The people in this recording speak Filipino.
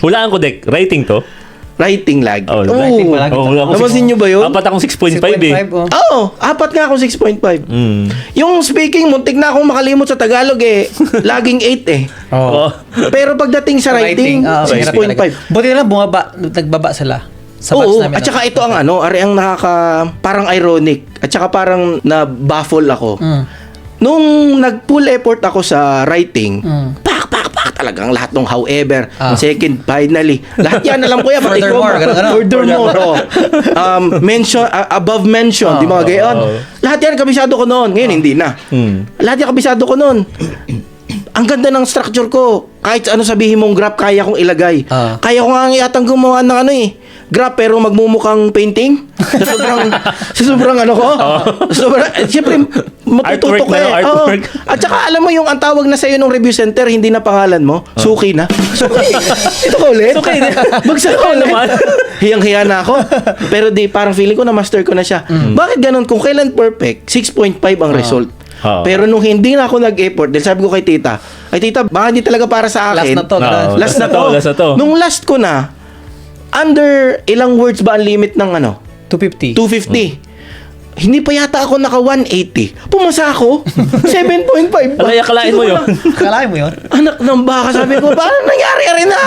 Hulaan ko, Dek. Writing to? Writing lag. Oh, writing Oo. pala. Napansin nyo ba yun? Apat akong 6.5 eh. 6.5, oh. Oo, apat nga ako 6.5. Yung speaking, muntik na akong makalimot sa Tagalog eh. Laging 8 eh. Oh. Pero pagdating sa writing, mahirap talaga. 6.5. Buti na lang nagbaba sila. Sa batch Oo, namin. at saka ito ang ari ang parang ironic. At saka parang na-baffle ako. Nung nag-full effort ako sa writing, pak, talagang lahat ng however, second, finally. Lahat yan, alam ko yan. pati Furthermore, ko, ganun. Furthermore, oh. Mention, above mention, di ba gayon? Lahat yan, kabisado ko noon. Ngayon, hindi na. Lahat yan, kabisado ko noon. Ang ganda ng structure ko. Kahit ano sabihin mong graph, kaya kong ilagay. Kaya ko nga yatang gumawa ng graph pero magmumukhang painting. Sa sobrang ano ko. Siyempre, matututo Artwork ka na, eh. artwork. At saka alam mo yung ang tawag na sa'yo ng review center, hindi na pangalan mo. Suki na. Suki. Ito ka ulit. Suki na. Bagsak ka ulit. naman. Hiyang-hiya na ako. Pero parang feeling ko na master ko na siya. Bakit ganun? Kung kailan perfect, 6.5 ang result. Pero nung hindi na ako nag-effort, dahil sabi ko kay tita, baka hindi talaga para sa akin. Last na to. Last na to. Last na to. Nung last ko na, under ilang words ba ang limit ng 250. 250. Hindi pa yata ako naka 180. Pumasa ako. 7.5 pa. Alay, akalain mo yun. Akalain mo yun? Anak ng baka, sabi ko, paano nangyari rin na?